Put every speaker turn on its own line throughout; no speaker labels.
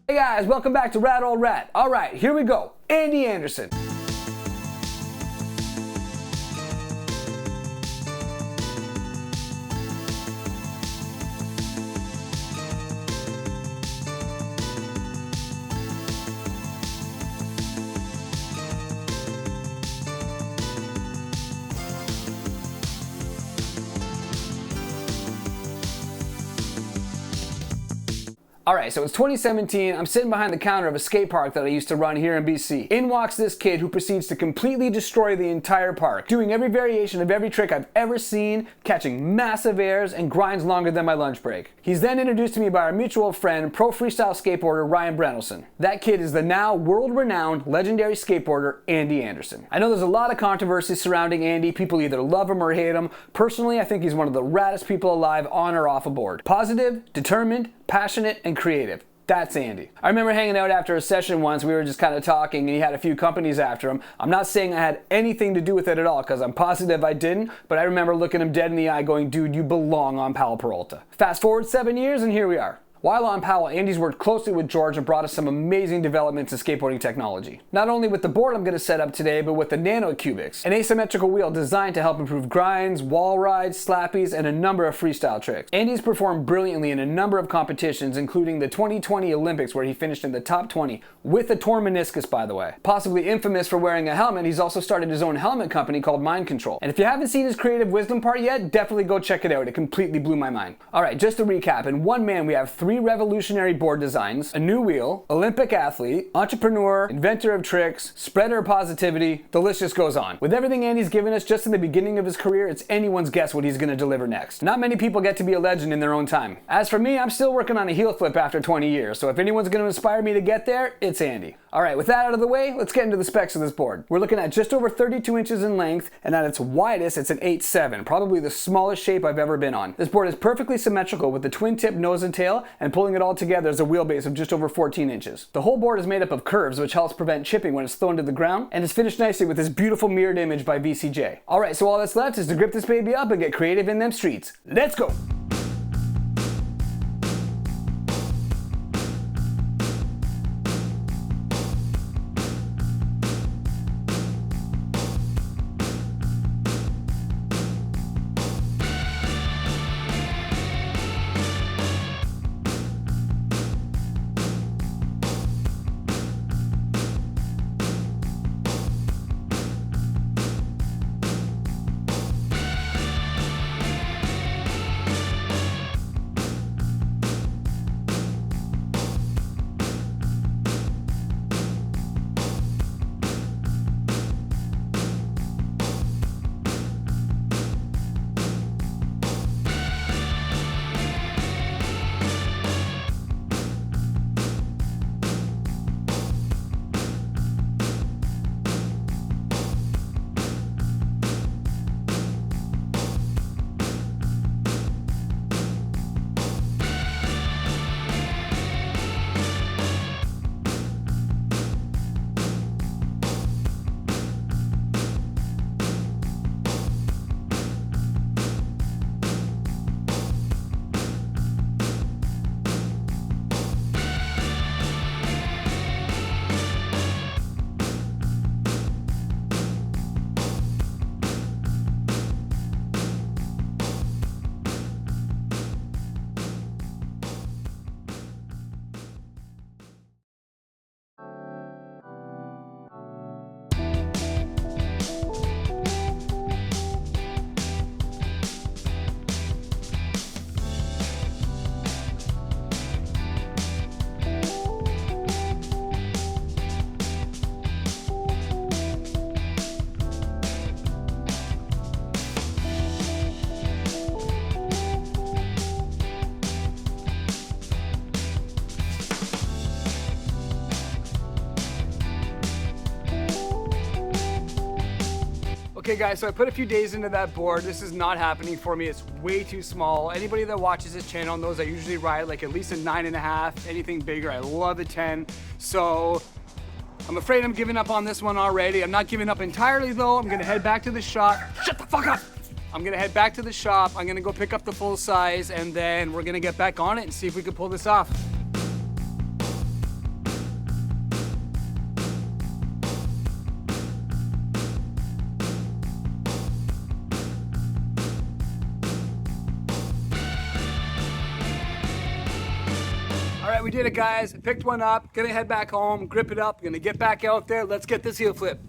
Hey guys, welcome back to Rat Old Rat. All right, here we go. Andy Anderson. Alright, so it's 2017, I'm sitting behind the counter of a skate park that I used to run here in BC. In walks this kid who proceeds to completely destroy the entire park, doing every variation of every trick I've ever seen, catching massive airs, and grinds longer than my lunch break. He's then introduced to me by our mutual friend, pro freestyle skateboarder Ryan Brentelson. That kid is the now world-renowned legendary skateboarder Andy Anderson. I know there's a lot of controversy surrounding Andy, people either love him or hate him. Personally, I think he's one of the raddest people alive on or off a board. Positive, determined, passionate, and creative. That's Andy. I remember hanging out after a session once, we were just kind of talking and he had a few companies after him. I'm not saying I had anything to do with it at all because I'm positive I didn't, but I remember looking him dead in the eye going, dude, you belong on Powell Peralta. Fast forward 7 years and here we are. While on Powell, Andy's worked closely with George and brought us some amazing developments in skateboarding technology. Not only with the board I'm going to set up today, but with the Nano Cubics, an asymmetrical wheel designed to help improve grinds, wall rides, slappies, and a number of freestyle tricks. Andy's performed brilliantly in a number of competitions, including the 2020 Olympics where he finished in the top 20, with a torn meniscus by the way. Possibly infamous for wearing a helmet, he's also started his own helmet company called Mind Control. And if you haven't seen his creative wisdom part yet, definitely go check it out. It completely blew my mind. Alright, just to recap, in one man we have 3 revolutionary board designs, a new wheel, Olympic athlete, entrepreneur, inventor of tricks, spreader of positivity, the list just goes on. With everything Andy's given us just in the beginning of his career, it's anyone's guess what he's going to deliver next. Not many people get to be a legend in their own time. As for me, I'm still working on a heel flip after 20 years, so if anyone's going to inspire me to get there, it's Andy. Alright, with that out of the way, let's get into the specs of this board. We're looking at just over 32 inches in length, and at its widest, it's an 8.7, probably the smallest shape I've ever been on. This board is perfectly symmetrical with the twin tip nose and tail, and pulling it all together is a wheelbase of just over 14 inches. The whole board is made up of curves, which helps prevent chipping when it's thrown to the ground, and is finished nicely with this beautiful mirrored image by VCJ. Alright, so all that's left is to grip this baby up and get creative in them streets. Let's go! Okay guys, so I put a few days into that board. This is not happening for me. It's way too small. Anybody that watches this channel knows I usually ride like at least a 9.5, anything bigger. I love a 10. So I'm afraid I'm giving up on this one already. I'm not giving up entirely though. I'm gonna head back to the shop. Shut the fuck up! I'm gonna head back to the shop. I'm gonna go pick up the full size and then we're gonna get back on it and see if we can pull this off. right, we did it, guys. I picked one up, gonna head back home, grip it up, gonna get back out there. Let's get this heel flip.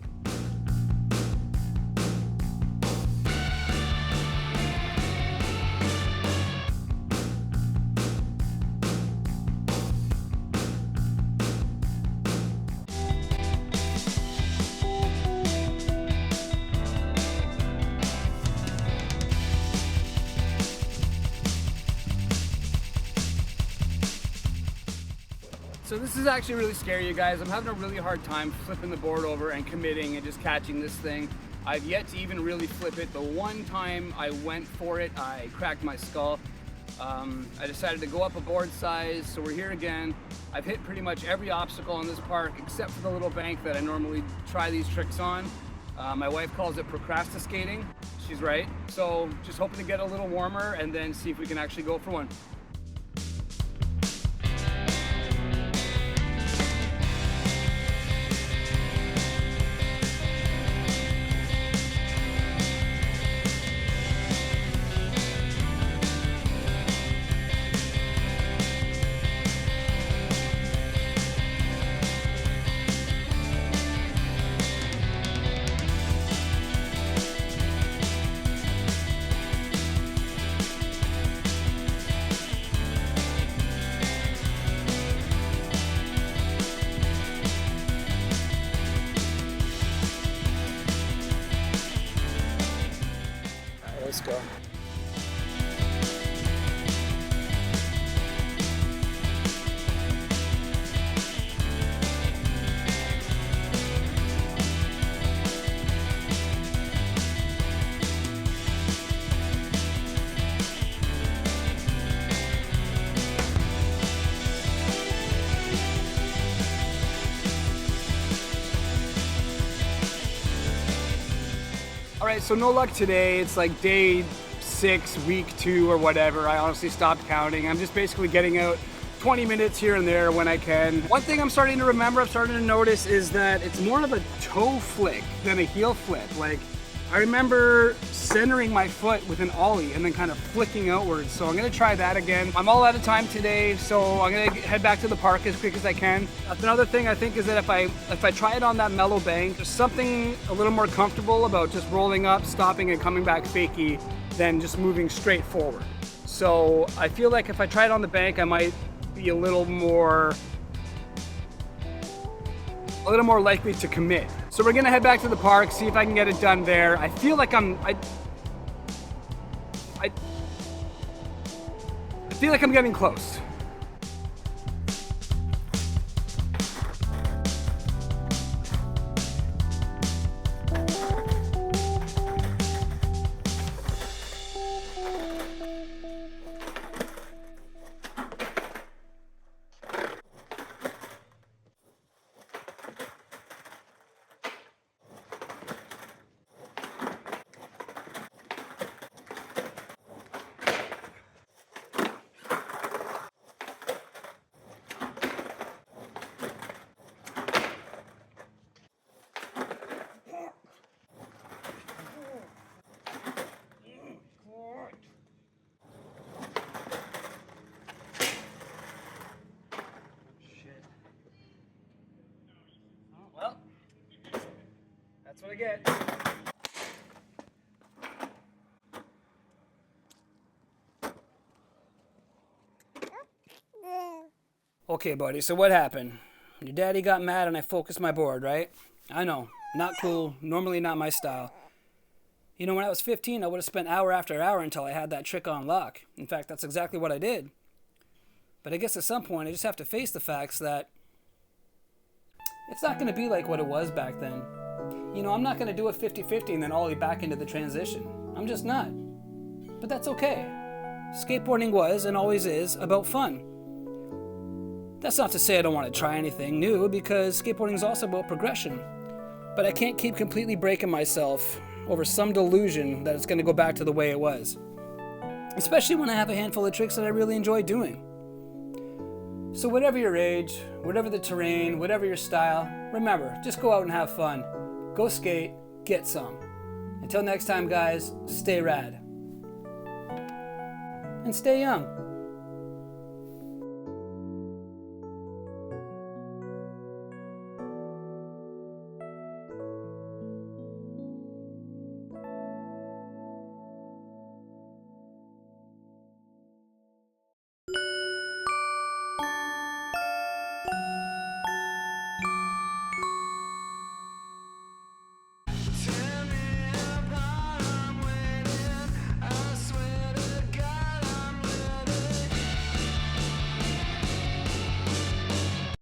So this is actually really scary, you guys. I'm having a really hard time flipping the board over and committing and just catching this thing. I've yet to even really flip it. The one time I went for it, I cracked my skull. I decided to go up a board size, so we're here again. I've hit pretty much every obstacle in this park except for the little bank that I normally try these tricks on. My wife calls it procrastinating. She's right. So just hoping to get a little warmer and then see if we can actually go for one. Let's go. All right, so no luck today. It's like day 6, week 2 or whatever. I honestly stopped counting. I'm just basically getting out 20 minutes here and there when I can. One thing I'm starting to remember, I'm starting to notice is that it's more of a toe flick than a heel flip. Like, I remember centering my foot with an ollie and then kind of flicking outwards. So I'm gonna try that again. I'm all out of time today, so I'm gonna head back to the park as quick as I can. Another thing I think is that if I try it on that mellow bank, there's something a little more comfortable about just rolling up, stopping, and coming back fakie than just moving straight forward. So I feel like if I try it on the bank, I might be a little more likely to commit. So we're gonna head back to the park, see if I can get it done there. I feel like I feel like I'm getting close. Well, that's what I get. Okay, buddy, so what happened? Your daddy got mad and I focused my board, right? I know, not cool, normally not my style. You know, when I was 15, I would have spent hour after hour until I had that trick on lock. In fact, that's exactly what I did. But I guess at some point, I just have to face the facts that it's not going to be like what it was back then. You know, I'm not going to do a 50-50 and then ollie back into the transition. I'm just not. But that's okay. Skateboarding was, and always is, about fun. That's not to say I don't want to try anything new, because skateboarding is also about progression. But I can't keep completely breaking myself over some delusion that it's going to go back to the way it was. Especially when I have a handful of tricks that I really enjoy doing. So whatever your age, whatever the terrain, whatever your style, remember, just go out and have fun. Go skate, get some. Until next time, guys, stay rad. And stay young.